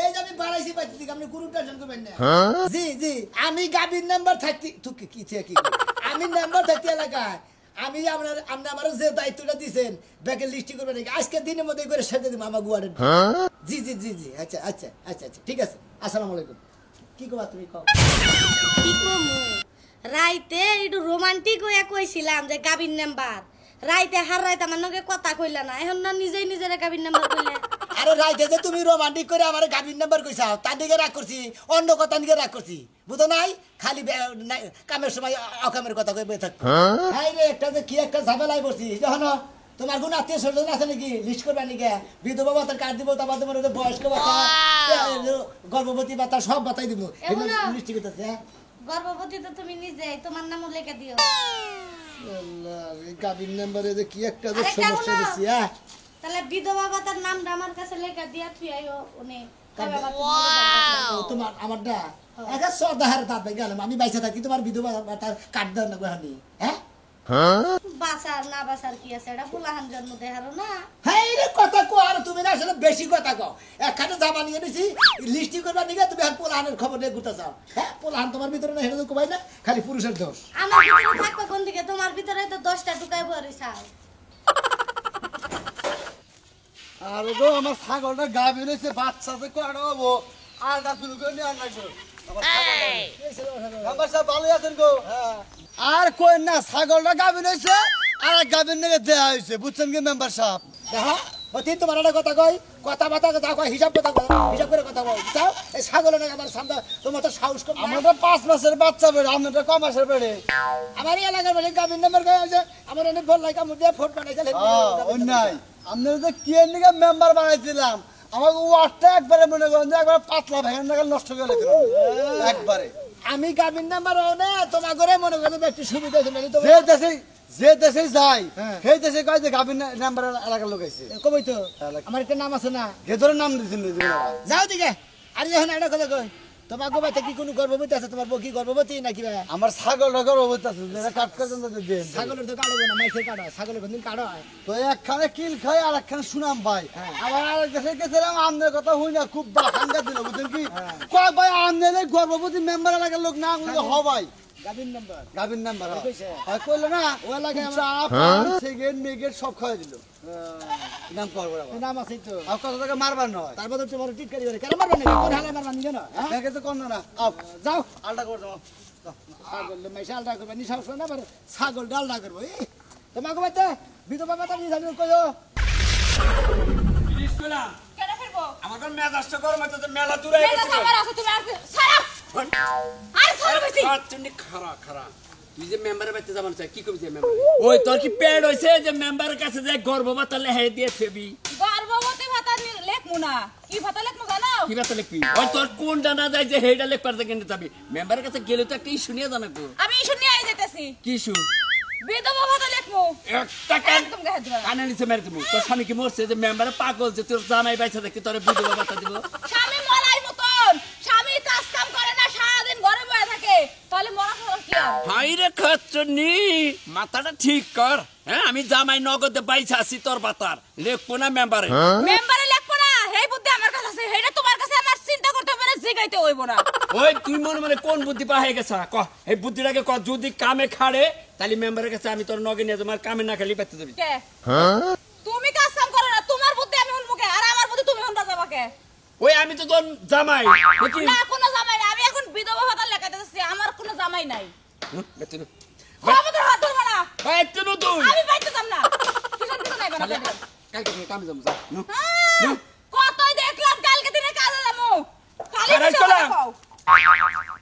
এই যে আমি বাড়াইছি পাইছি আপনি কোনো টেনশন করবেন না। জি জি আমি গাবির নাম্বার থাকতে তুই কি কি আমি নাম্বার থাকতে এলাকায় আমি আপনি আমার যে দায়িত্বটা দিয়েছেন ব্যাকের লিস্টি করবেন আজকে দিনের মধ্যে করে সেরে দেবো আমার গুয়ারের। জি জি জি জি আচ্ছা আচ্ছা আচ্ছা আচ্ছা ঠিক আছে। আসসালামু আলাইকুম। কি কবা তুমি কও? কি কমু রাইতে একটু রোমান্টিক হইয়া কইছিলাম যে গাবির নাম্বার রাইতে হার রাইতে আমার নগে কথা কইলা না এখন না নিজেই নিজের গাবির নাম্বার কইলে। আরে রাইতে যে তুমি রোমান্টিক করে আমার গাবির নাম্বার কইছাও তার দিকে রাগ করছি অন্য কথা দিকে রাগ করছি বুঝো নাই খালি কামের সময় অকামের কথা কই বই থাকতো। হ্যাঁ রে একটা যে কি একটা ঝামেলায় বসছি যখন তোমার কোন আত্মীয় স্বজন আছে নাকি লিস্ট করবে নাকি বিধবা ভাতার কার্ড দিব তারপর তোমার বয়স্ক ভাতা গর্ভবতী ভাতা সব ভাতাই দিব লিস্ট করতেছে। গর্ভবতী তো তুমি নিজে তোমার নাম লেখা দিও। আল্লাহ এই গাবির নাম্বারে যে কি একটা যে সমস্যা দিছি। হ্যাঁ তাহলে বিধবা ভাতার নামটা আমার কাছে লেখা দিয়া তুই আইও উনি তোমার আমারটা একা সদাহার দাঁত ভাই গেলাম আমি বাইসা থাকি তোমার বিধবা ভাতার কার্ড দাও না গহানি। হ্যাঁ বাসার না বাসার কি আছে এটা পুলাহান জন্ম দেহারো না। হ্যাঁ রে কথা কো আর তুমি না আসলে বেশি কথা কও একখানে জামা নিয়ে নিছি লিস্টি করবা নিগা তুমি আর পোলাহানের খবর নিয়ে ঘুরতে চাও। হ্যাঁ পোলাহান তোমার ভিতরে না হেডে তো কই না খালি পুরুষের দোষ। আমার ভিতরে থাকবে কোন দিকে তোমার ভিতরে তো 10টা ঢুকাই বরি চাও। আর গো আমার ছাগলটা গাভীর হইছে বাচ্চাতে কাড়াবো আর না শুরু করে নিয়ে আনলাম আমার সব ভালো আছেন গো। আর কই না ছাগলটা গাভীর হইছে আর গাভীর নিয়ে দেয়া হইছে বুঝছেন কি মেম্বার সাহেব। দেখো অতীন তোমার একটা কথা কই কথা বাতা কথা কই হিসাব কথা কই হিসাব করে কথা কই চাও এই ছাগল না আমার সামনে তোমার তো সাহস কম। আমারটা 5 মাসের বাচ্চা বেড়ে আমারটা কয় মাসের বেড়ে আমার এই এলাকার মানে গাবির নাম্বার কই আছে আমার এনে ফোন লাইকা মুদে ফোন বানাইছে অন্যায় আপনারা যে কি এর নিকে মেম্বার বানাইছিলাম আমাকে ওয়াটটা একবারে মনে করেন যে একবারে পাতলা ভেঙে নাগাল নষ্ট করে গেল একবারে। আমি গাবির নাম্বার ওনে তোমার করে মনে করে একটু সুবিধা আছে মানে তো যে দেশে যায় সেই দেশে কয় যে গাভীর নাম্বার এলাকার লোক আইছে কই তো আমার একটা নাম আছে না গেদরের নাম দিছেন যাও দিকে আর যখন একটা কথা কই তোমার গোবাতে কি কোনো গর্ভবতী আছে তোমার বউ কি গর্ভবতী নাকি ভাই? আমার ছাগল গর্ভবতী আছে যেটা কাট করে দেন ছাগলের তো কাটবে না মাইসের কাটা ছাগলের কোনদিন কাটা হয় তো একখানে কিল খাই আর একখানে সুনাম ভাই আবার আরেক দেশে গেছিলাম আমনের কথা হই না খুব বাহাঙ্গা দিল বুঝছেন কি কয় ভাই আমনের গর্ভবতী মেম্বার এলাকার লোক না হলে হ ভাই গাবির নাম্বার গাভীর নাম্বার হয় কইলো না ও লাগে চাপ সেকেন্ড মেগেট সব খাওয়া দিল নাম করব নাম আছে তো আর কত টাকা মারবার নয় তারপর তোমার টিটকারি করে কেন মারবা না কোন হালে মারবা নিয়ে না দেখে তো কোন না আও যাও আলটা করে দাও ছাগল মাইসা আলটা করবে নিশা করবে না ছাগল ডালটা করবো তোমাকে বাচ্চা বিধবা বাতা নিয়ে যাবে কইও জিনিস কইলাম কেন ফিরবো আমার কোন মেজাজটা গরম হইছে মেলা দূরে মেলা খাবার আছে তুমি আর সারা আর সারা বেশি তুমি খারা তুই যে মেম্বারের বাড়িতে যাবেন চাই কি করবি যে মেম্বার ওই তোর কি পেড হইছে যে মেম্বারের কাছে যে গর্ভভাতা লেহে দিয়ে থেবি গর্ভবতী ভাতা লেখমু না কি ভাতা লেখমু জানো কি ভাতা লিখবি ওই তোর কোন জানা যায় যে হেডা লেখ পারতে কেন যাবি মেম্বারের কাছে গেলে তো একটা ইস্যু নিয়ে জানাবো আমি ইস্যু নিয়ে আই যাইতাছি কি ইস্যু বিধবা ভাতা লেখমু একটা কান একদম গায়ে দিবা কানে নিচে মেরে দেবো তোর স্বামী কি মরছে যে মেম্বারে পাগল যে তোর জামাই বাইসা দেখি তোর বিধবা ভাতা দিব স্বামী মরাই মতন স্বামী কাজ কাম করে না সারাদিন ঘরে বসে থাকে তাহলে মরা খাওয়ার কি আর হাই রে খচ্চনি মাথাটা ঠিক কর হ্যাঁ আমি জামাই নগদে বাইসা আছি তোর বাতার লেখবো না মেম্বারে মেম্বারে লেখবো না এই বুদ্ধি আমার কাছে আছে হেটা তোমার কাছে আমার চিন্তা করতে হবে না জিগাইতে হইব না ওই তুই মনে কোন বুদ্ধি পা হয়ে গেছ ক এই বুদ্ধিটাকে ক যদি কামে খাড়ে তাহলে মেম্বারের কাছে আমি তোর নগে নিয়ে তোমার কামে না খালি পেতে দেবি কে তুমি কাজ কাম করো না তোমার বুদ্ধি আমি হুনমুকে আর আমার বুদ্ধি তুমি হুনবা যাবাকে ওই আমি তো তোর জামাই দেখি না কোনো জামাই নাই আমি এখন বিধবা ভাতা লেখাতে যাচ্ছি আমার কোনো জামাই নাই বেতন আমাদের হাত ধরবা না বেতন তুই আমি বাইতে যাব না কিছু নাই বানা কালকে তুমি কামে যাবো যা কতই দেখলাম কালকে দিনে কাজে যাবো খালি আরে কিছু চলা। খাও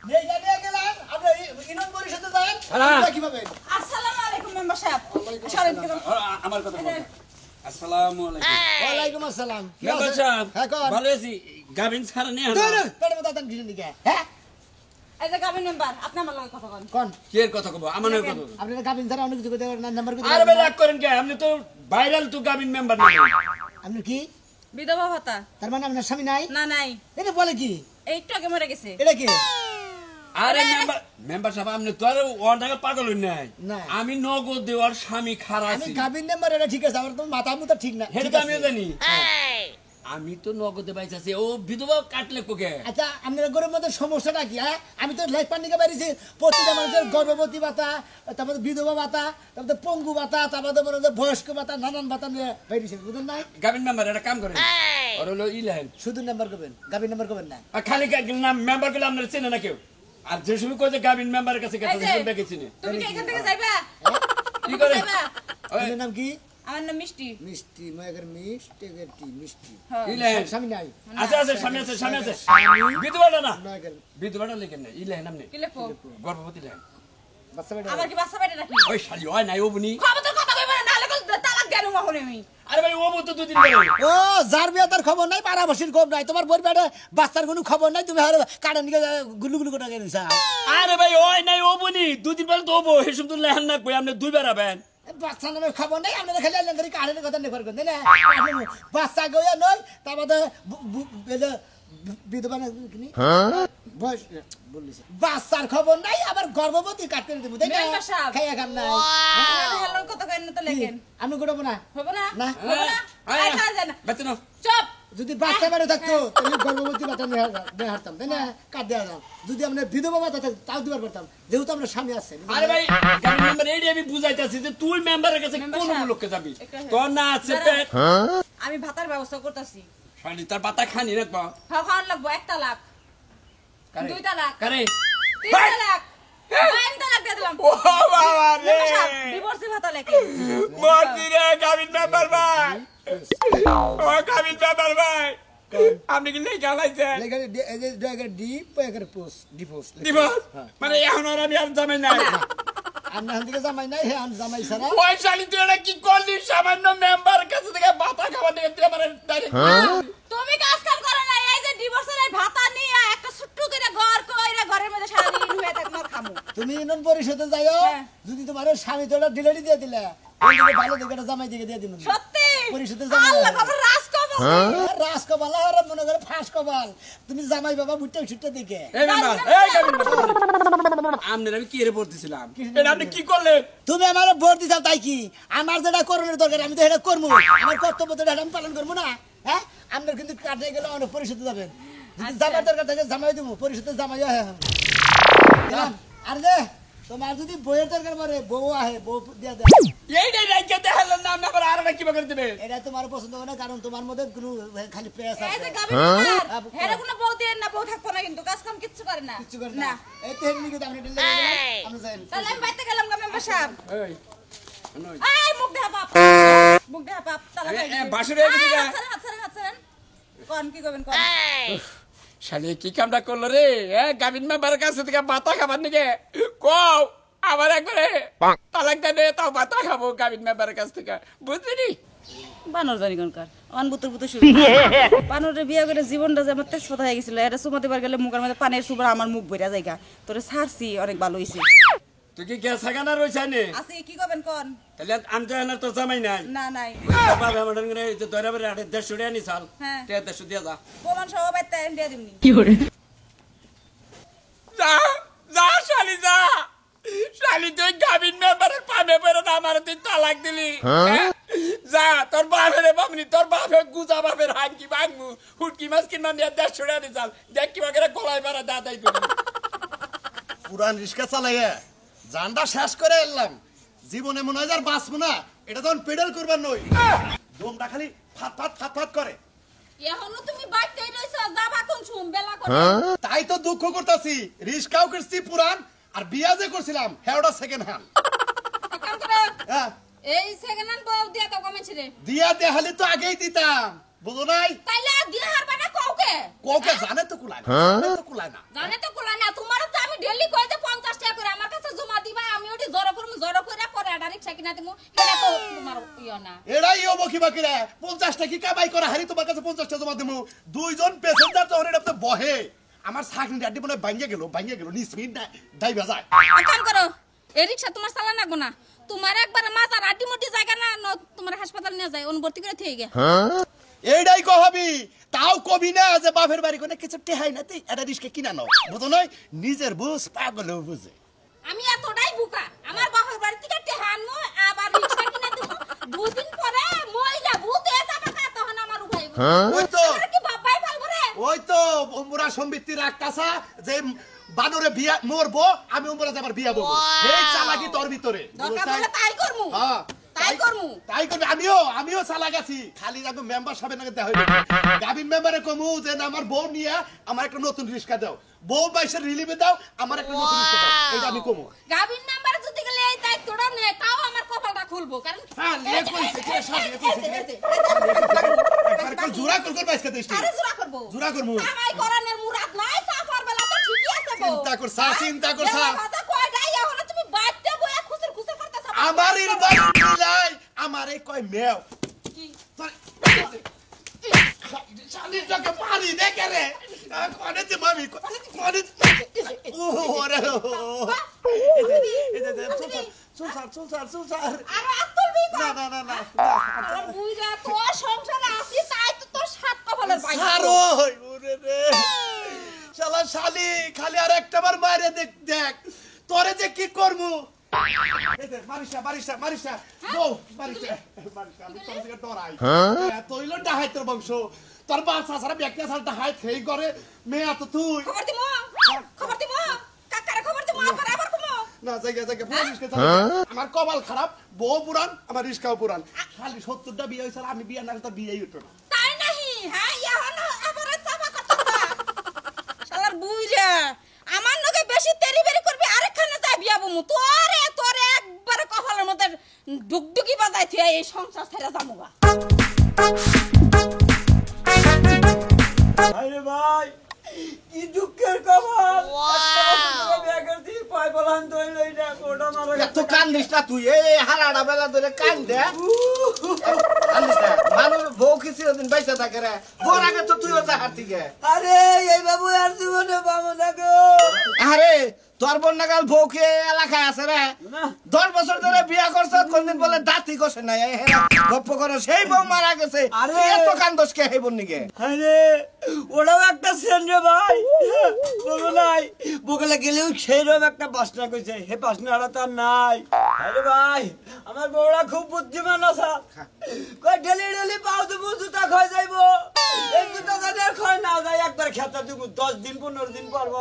নেই নিয়ে গেলাম আমরা ইনন পরিষদে যাই হ্যাঁ। কিভাবে আসসালামু আলাইকুম মেম্বার সাহেব সরেন কেন আমার কথা বল আসসালামু আলাইকুম ওয়ালাইকুম আসসালাম মেম্বার সাহেব হ্যাঁ কোন ভালো আছি গাবিন ছাড়া নেই তোর তোর মত দান কিছু দিকে হ্যাঁ এই যে গাবি মেম্বার আপনি আমার লগে কথা বলেন কোন কি এর কথা কব আমার কথা বল। আপনি গাবিন ছাড়া অনেক কিছু করতে পারেন না নাম্বার আরে ভাই রাগ করেন কে আপনি তো ভাইরাল তো গাবিন মেম্বার না আপনি কি বিধবা ভাতা তার মানে আপনার স্বামী নাই না নাই এটা বলে কি একটু আগে মরে গেছে এটা কি আরে মেম্বার সাহেব আপনি তো আর ওর টাকা পাগল হই নাই না। আমি নগদ দেওয়ার স্বামী খারাপ আমি আছি গাবিন নাম্বার এটা ঠিক আছে আমার তো মাথা মুতা ঠিক না হেড ঠিক তো আছে। আমিও জানি আমি তো নগদে পাইছি ও বিধবা কাটলে কোকে আচ্ছা আপনার গরুর মধ্যে সমস্যাটা কি হ্যাঁ আমি তো লেখ পান্ডিকে বাড়িছি প্রতিটা মানুষের গর্ভবতী ভাতা তারপরে বিধবা ভাতা তারপরে পঙ্গু ভাতা তারপরে মনে হয় বয়স্ক ভাতা নানান ভাতা নিয়ে বেরিয়েছে বুঝলেন না গাবিন মেম্বার একটা কাম করে ওর হলো ইলেন শুধু নাম্বার করবেন গাভীর নাম্বার করবেন না আর খালি নাম মেম্বার গুলো আপনারা চেনে না কেউ আর যে সময় কই যে গাবিন মেম্বারের কাছে গেছে এই যে, ব্যাগে চিনে তুমি কি এখান থেকে যাইবা কি করে যাইবা? আপনার নাম কি আমার নাম মিষ্টি মিষ্টি ময়ের মিষ্টি কি মিষ্টি হ্যাঁ। ইলেন স্বামী নাই আছে আছে সামনে আছে বিধবাটা না ময়ের বিধবাটা লেখেন না ইলেন নামনে কি লেখো গর্ভবতী লেন বাচ্চা বেটা আমার কি বাচ্চা বাইরে নাকি ওই শালি হয় নাই ও বুনি খবর কথা কইবা না নালে তালাক দেন মহনে আমি আরে ভাই ও তো দুদিন পরে ও যার বিয়ে তার খবর নাই পাড়াবাসীর খবর নাই তোমার বই বেড়ে বাচ্চার কোনো খবর নাই তুমি আর কাটা নিয়ে গুলু গুলু করে গেছা আরে ভাই ওই নাই ও বুনি দুদিন পরে তো হবো হেসুম তো লেহান না কই আপনি দুইবার আবেন বাচ্চা নামের খবর নাই আপনারা খালি আলেন ধরে কাড়ের কথা নির্ভর করেন না বাচ্চা গয়া নয় তারপরে বিধবা না কিনি বয়স বলিছে বাচ্চার খবর নাই আবার গর্ভবতী কাট করে দেবো তাই না মেম্বার সাহেব। খাইয়া খাম নাই হেলার কথা কইন না তো লেখেন আমি করবো না হবে না না। হবে না আই খাওয়া যায় না বেতন চুপ যদি বাচ্চা বেড়ে থাকতো তাহলে গর্ভবতী বাচ্চা নিয়ে হারতাম তাই না কাট দেওয়া যাও যদি আমরা বিধবা বাচ্চা থাকতো তাও দিবার পারতাম যেহেতু আমরা স্বামী আছে আরে ভাই গাবিন মেম্বার এইডি আমি বুঝাইতাছি যে তুই মেম্বারের কাছে মেম্বার কোন সাহেব, লোককে যাবি একটা হে। তোর না আছে দাঁড়া। পেট আমি ভাতার ব্যবস্থা করতেছি শালি তার পাতা খানি রাখবা খাওয়ান লাগবো 1 তালাক কারে 2 তালাক কারে 3 তালাক 9 তালাক দিয়ে দিলাম ও বাবা রে ডিভোর্সি ভাতা লেখে মরছি রে গাবিন মেম্বার ভাই ও গাবিন মেম্বার ভাই আপনি কি নেই গালাইছেন ডিপ এগারে পোস্ট ডিপোস দিবস মানে এখন আর আমি আর জামাই নাই আপনার হাত থেকে জামাই নাই হ্যাঁ জামাই ছাড়া ওই শালি তুই এটা কি করলি সামান্য মেম্বার কাছে থেকে ভাতা খাবার নিয়ে তুই আমার ডাইরেক্ট তুমি কাজ কাম করো না এই যে ডিভোর্সের এই ভাতা নিয়ে একটা ছুট্টু করে ঘর কইরা ঘরের মধ্যে সারা দিন হয়ে থাক মার খামু তুমি ইউনিয়ন পরিষদে যাইও হ্যাঁ। যদি তোমার স্বামী তোটা ডিলেটি দিয়ে দিলে ওই দিকে ভালো দিকে একটা জামাই দিকে দিয়ে দিন সত্যি পরিষদের জামাই আল্লাহ বাবা রাজ কবল রাস কবাল আর মনে করে ফাঁস কবাল তুমি জামাই বাবা বুটটা ছুটটা দিকে এই মেম্বার এই গাবিন মেম্বার আমনের আমি কি রে বলতেছিলাম এটা আপনি কি করলেন তুমি আমার ভোট দিছাও তাই কি আমার যেটা করণের দরকার আমি তো এটা করবো আমার কর্তব্য তো এটা আমি পালন করবো না হ্যাঁ আপনার কিন্তু কাটে গেলে অনেক পরিষদে যাবেন যদি জামাই দরকার থাকে জামাই দেবো পরিষদে জামাই হ্যাঁ আর যে তোমার যদি বইয়ের দরকার পরে বউ আহে বউ দিয়ে দেয় এইটাই রাইখে দেখালেন না আপনি আবার আর একটা কিবা করে দিবে এটা তোমার পছন্দ হবে না কারণ তোমার মধ্যে কোনো খালি প্রেস এই আছে যে গাবি হেরে কোনো বউ দেন না বউ থাকবো না কিন্তু কাজ কাম কিচ্ছু করে না কিছু করে না এই তো হেডনি কিন্তু আমরা ডিলে আমরা যাই তাহলে আমি বাইতে গেলাম গা মেম্বার সাহেব এই নই এই মুখ দেখা পাপ মুখ দেখা পাপ তালা এ, বাসুরে গেছে গা। হাত ছাড়েন কোন কি করবেন কোন শালি কি কামটা করলো রে গাবিন মেম্বারের কাছে থেকে ভাতা খাবার নিকে কও আবার একবারে তালাক দেবে তাও ভাতা খাবো গাবিন মেম্বারের কাছ থেকে বুঝলি বানর জানি কোনকার অন বুতুর বুতুর শুরু বানরের বিয়ে করে জীবনটা যে আমার তেজপাতা হয়ে গেছিল এটা সুমাতে বার গেলে মুখের মধ্যে পানের সুবার আমার মুখ বইরা জায়গা তোরে ছাড়ছি অনেক ভালো হইছে তুই কি গ্যাস হাগানা রয়েছে নে আছে কি করবেন কোন তাহলে আমি তো এনার তো জামাই নাই না নাই বাবা আমার করে দরা বরে 150 টাকা নি সাল হ্যাঁ। 150 দিয়া যা প্রমাণ সহ বাইতে দিয়ে দিমনি যা যা শালি যা শালি তুই গাবিন মেম্বারের পামে পড়ে না আমার তুই তালাক দিলি হ্যাঁ? যা তোর বাপের বামনি তোর বাপের গুজা বাপের হাঙ্কি ভাঙমু হুটকি মাছ কিনা নিয়ে 150 টাকা নি চাল দেখ কি বাগেরা গলায় মারা দাদাই করি পুরান রিক্সা চালাইয়া জানটা শেষ করে এলাম জীবনে মনে হয় আর বাঁচবো না এটা তখন পেডাল করবার নই দমটা খালি ফাত ফাত ফাত ফাত করে এখনো তুমি বাইতেই রইছো যাবা কোন শুন বেলা করে তাই তো দুঃখ করতেছি রিক্সাও করছি পুরান আর বিয়া যে করছিলাম হেওটা সেকেন্ড হ্যান্ড কাম করে হ্যাঁ এই সেকেন্ড হ্যান্ড বউ দিয়া তো কমেছে রে দিয়া দেখালি তো আগেই দিতাম বুঝো নাই তাইলে দিয়া হারবা না কাউকে কোকে জানে তো কুলায় না জানে তো কুলায় না জানে তো কোলা না তোমার তো আমি ডেইলি কই যে 50 টাকা করে আমার কাছে জমা দিবা আমি ওটি জড়ো করে পরে আডা রিকশা কিনা দিমু এটা তো তোমার ইয়া না এরাই ও বকি বাকিরা 50 টাকা কি কামাই করা হারি তোমার কাছে 50 টাকা জমা দেবো দুইজন প্যাসেঞ্জার তো ওরে আপনি বহে আমার সাকনি ডাডি মনে ভাঙিয়ে গেল নিসমিন দাইবা যায় কাম করো এই রিকশা তোমার চালা লাগবো না তোমার একবার মাজার আড্ডি মুড্ডি জায়গা না তোমার হাসপাতাল নিয়ে যায় অনুভর্তি করে থেকে গে এইটাই কহবি তাও কবি না যে বাপের বাড়ি কোনে কিছু টেহাই না তুই এটা রিস্কে কিনা নাও বুঝো নয় নিজের বুঝ পাগলেও বুঝে আমি এতটাই বুকা আমার বাপের বাড়ি থেকে টেহানমু আবার রিকশা কিনা দিব দুদিন পরে মইরা ভূত এসে আমাকে তখন আমার উঠাইব ওই তো ওই তো উমরা সম্বিতি রাখতাছা যে বানরে বিয়া মরবো আমি উমরা যাবার বিয়া বলবো এই চালাকি তোর ভিতরে দরকার পড়লে তাই করমু হ্যাঁ তাই করমু তাই করবে আমিও চালাক আছি খালি যাবো মেম্বার সাহেবের নাকি দেখা হইবে গাবিন মেম্বারে কমু যে না আমার বউ নিয়ে আমার একটা নতুন রিস্কা দাও বউ বাইসের রিলিভে দাও আমার একটা নতুন রিস্কা দাও এইটা আমি কমু গাবিন নাম্বার যদি গেলে এই দায়িত্বটা নে তাও আমার কপালটা খুলবো কারণ হ্যাঁ নিয়ে কইছে কে সামনে কইছে একবার কল জোড়া কল বাইস কে দিছনি আরে জোড়া করব জোড়া করমু আমাই করানের মুরাদ নাই সাফার বেলা তো ঠিকই আছে গো চিন্তা করছা কথা কয়টাই এখন তুমি বাইতে বয়া খুসর খুসর করতেছ আমার এর বাড়ি মিলাই আমারে কয় মেও কি শালি তোকে পারি দেখে রে কোনে তে মামি কোনে ওরে চুল আরে আতুলবি না আর বুইরা তো সংসারে আছি তাই তো তোর সাত কপালের পাই সারো ওরে রে শালা শালি খালি আর একটা বার মারে দেখ তোরে যে কি করমু মারিসা বউ মারিসা আমি তোর দিকে ডরাই তৈল ডাহাই তোর বংশ তোর বাচ্চা সারা ব্যক্তি সারা ডাহাই থেই করে মেয়া তো তুই খবর দিমু কাকারে খবর দিমু আবার কমো না জায়গা আমার কপাল খারাপ বউ পুরান আমার রিস্কাও পুরান খালি 70টা বিয়ে হয়েছে আমি বিয়ে না তোর বিয়েই উঠবে না তাই নাহি হ্যাঁ এখন এবারে চাপা কথা শালার বুইরা আমার নগে বেশি তেরি বেরি করবি আরেকখানে যাই বিয়া বমু তোরে একবারে কপালের মধ্যে ডুগডুগি বাজাই থিয়া এই সংসার ছেড়ে যামুগা আরে ভাই কি দুঃখের খবর বিয়ে করছি পাই বলান তো এইটা কোটা মারা এত কান্দিস না তুই এই হারাটা বেলা ধরে কান্দে কান্দিস না মানুষ বউ কি চিরদিন বাইসা থাকে রে বউর আগে তো তুইও যাহার থেকে আরে এই বাবু আর জীবনে পাবো না গো আরে তোর বোন নাগাল বউকে এলাকায় আছে রে 10 বছর ধরে বিয়া করছ কোনদিন বলে দাঁতি কষে নাই গপ্প করো সেই বউ মারা গেছে আরে এত কান্দস কে হেই বোন নিকে আরে ওরাও একটা সেন রে ভাই বলো নাই বগলে গেলেও সেইরকম একটা বাসনা কইছে হে বাসনাটা তার নাই আরে ভাই আমার বউরা খুব বুদ্ধিমান আছে কই ডেলি পাও তো জুতা খাই যাইবো এই জুতা যদি খাই না যায় একবার খেতা দিব 10 দিন 15 দিন পরব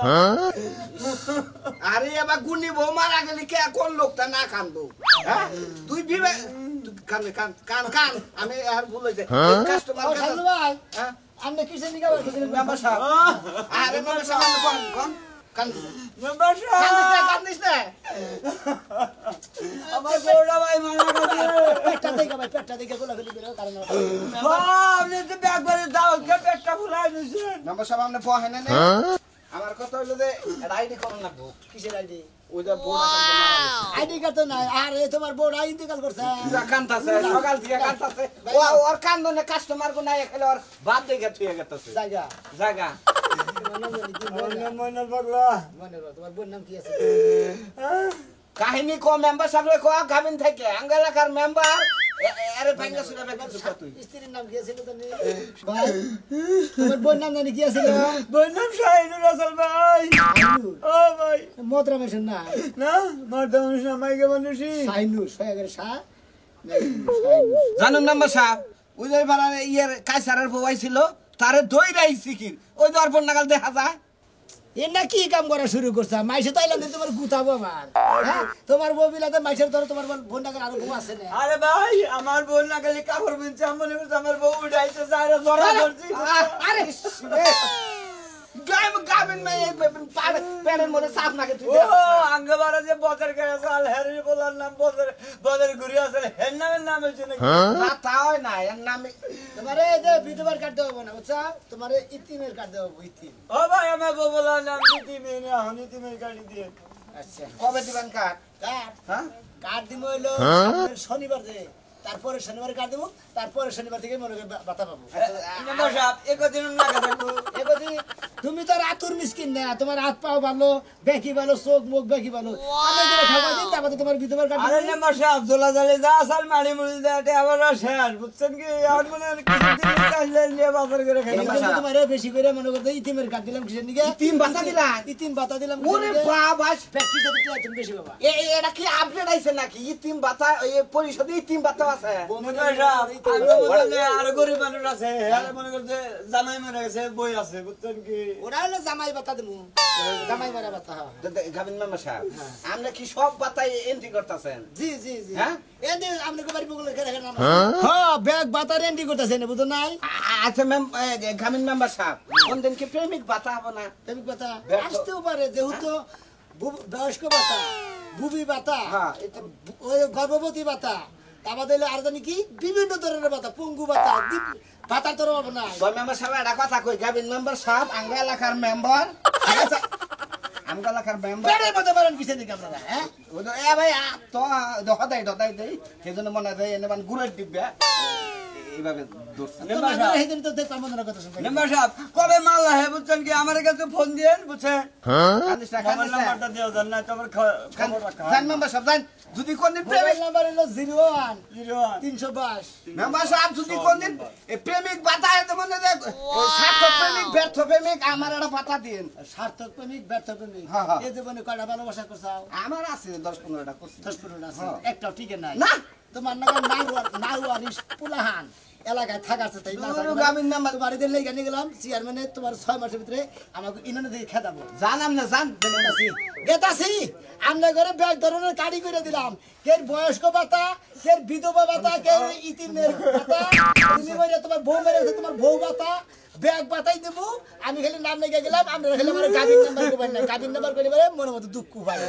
আরে এবার গুনি বউ মারা গেলি কে কোন লোকটা না কান্দো হ্যাঁ তুই বিবে কান আমি আর ভুল হইছে কাস্টমার ভাই হ্যাঁ আপনি কিসের নিকা বলছেন মেম্বার সাহেব আরে মেম্বার সাহেব কোন মেম্বার সাহেব কান্দিস না আমার বউরা ভাই মারা গেছে পেটটা দেখে গোলাগুলি করে কারণ আপনি তো একবারে দাও কে পেটটা ফুলাই দিয়েছেন মেম্বার সাহেব আপনি পহে না আমার কথা হইলো যে আইডি করুন লাগবো কিসের আইডি ওই যে বউরা আইডি কার্ড তো নাই আরে তোমার বউরা ইন্তেকাল করছে কান্তাছে সকাল থেকে কান্তাছে ওর কান্দনে কাস্টমার কো নাই খেলে ওর বাদ দেখে থুয়ে গেতাছে জায়গা মনে পড়লো তোমার বোন নাম কি আছে কাহিনী কো মেম্বার সাহেব কো গাবিন থেকে আঙ্গালাকার মেম্বার আরে ভাঙ্গা সুরা বেকা তুই স্ত্রীর নাম কি ছিল জানি ভাই তোমার বোন নাম জানি কি ছিল বোন নাম শাহিনুর রাসেল ভাই ও ভাই মদরা মেশন না না মদরা মেশন মাইকে মানুষই শাহিনুর সয়াগের শাহ জানুন মেম্বার সাহেব ওই যে বারা ইয়ার কাইসারের বউ আইছিল তারে দইরাইছি কি ওই দরপন নাগাল দেখা যায় এনা কি কাম করা শুরু করছ মাইসে তো আইলাম তোমার গুতাবো আমার হ্যাঁ তোমার বউ বিলাতে মাইসের ধরে তোমার বোন নাগাল আর বউ আছে না আরে ভাই আমার বোন না গেলে কাপড় বিনছে আমি মনে করছি আমার বউ উঠাইছে যারা জড়া করছি আরে গাবিন মে পেড়ের মধ্যে সাপ নাকে তুই ও আঙ্গবারা যে বদর করে চাল হেরি বলার নাম বদর ঘুরি আছে হের নামের নাম হইছে নাকি না তাও না এর নামে তোমারে যে বিধবার কাট দেবো না বুঝছো তোমারে ইতিমের কাট দেবো ইতিম ও ভাই আমার বউ বলার নাম দিতি মেনে হনি তুমি গাড়ি দিয়ে আচ্ছা কবে দিবেন কাট কাট হ্যাঁ কাট দিব হইলো সামনের শনিবার যে তারপরে শনিবার কাট দেবো তারপরে শনিবার থেকে মনে বাতা পাবো নমস্কার একদিন না কাটবো একদিন তুমি তো রাতুর মিসকিন না, তোমার হাত পাও ভালো, বেকি ভালো, চোখ মুখ বেকি ভালো। আমি করে খাওয়া দিই, তারপরে তোমার বিধবার কাটে। আরে নাম্বার সাহেব দোলা জালে যা আসাল মারি মুড়ি দেয় আবার শেষ বুঝছেন কি আর মনে নিয়ে বাজার করে খাই তোমার বেশি করে মনে করতে ইতিমের কাট দিলাম কিসের দিকে? ইতিম ভাতা দিলা? ইতিম ভাতা দিলাম। ওরে বাবা, ফ্যাক্টরি থেকে তুই একদম বেশি বাবা। এটা কি আপডেট আইছে নাকি? ইতিম ভাতা, এই পরিষদে ইতিম ভাতা আছে? আর গরিব মানুষ আছে আর মনে করছে জামাই মরে গেছে বই আছে বুঝছেন কি ওরা হলো জামাই ভাতা দেবো, জামাই মারা ভাতা। গাবিন মেম্বার সাহেব, আমরা কি সব ভাতায় এন্ট্রি করতেছেন? জি জি জি। হ্যাঁ? এনে আপনি বাড়ি বগলে খেলে খেলে হ্যাঁ ব্যাগ ভাতা রেন্টি করতেছে না, বুঝো নাই? আচ্ছা ম্যাম, গাবিন মেম্বার সাহেব, কোন দিন কি প্রেমিক ভাতা হবে না? প্রেমিক ভাতা আসতেও পারে, যেহেতু বয়স্ক ভাতা, বুবি ভাতা, হ্যাঁ, ওই গর্ভবতী ভাতা, আমাদের আর জানি কি বিভিন্ন ধরনের ভাতা, পঙ্গু ভাতা, ভাতার তোর পাবো না। মেম্বার সাহেব একটা কথা কই, গাবিন মেম্বার সাহেব আঙ্গা এলাকার মেম্বার, ঠিক আছে? আমগা এলাকার মেম্বার বেড়ে বলতে পারেন কিসে দিকে আপনারা? হ্যাঁ এ ভাই তো দদাই দেই সেজন্য মনে হয় এনে মানে গুড়ের ডিব্বা এইভাবে দৌড়ছে। সেদিন তো দেখলাম মনে কথা শুনতে। মেম্বার সাহেব কবে মাল আহে বুঝছেন কি আমার কাছে ফোন দিয়েন বুঝছেন কান্দিস না, মোবাইল কান্দিস না। নাম্বারটা দিয়ে দেন না তো আমার খবর রাখা জান মেম্বার সাহেব, জান যদি কোনদিন মোবাইল প্রেমিক নাম্বার হলো 01 জিরো 322। মেম্বার সাহেব যদি কোনদিন প্রেমিক বাতা এত মনে দেখ সার্থক প্রেমিক ব্যর্থ প্রেমিক আমার একটা বাতা দিন। সার্থক প্রেমিক ব্যর্থ প্রেমিক হ্যাঁ, হ্যাঁ। এই জীবনে কয়টা ভালোবাসা করছাও? আমার আছে 10-15টা করছি। 10-15 আছে, হ্যাঁ। একটাও ঠিক নাই। না। তোমার নাম নারওয়ারিস পুলাহান এলাকায় থাকাছে তাই না? দুরু গ্রামীণ নাম্বার। তোমার এদের লেগে নিয়ে গেলাম চেয়ারম্যানে, তোমার 6 মাসের ভিতরে আমাকে ইনানে দিয়ে খেদাবো। জানাম না, জান গেতাছি আমরা ঘরে ব্যাগ ধরনের কাড়ি করে দিলাম, কের বয়স্ক ভাতা, কের বিধবা ভাতা, কের ইতিমের ভাতা, তুমি বলে তোমার বউ মেরে গেছে, তোমার বউ ভাতা, ব্যাগ ভাতাই দেবো। আমি খালি নাম লেগে গেলাম, আমরা খালি আমার গাবিন নাম্বার করবেন না, গাবিন নাম্বার করে মনে মতো দুঃখ পাই।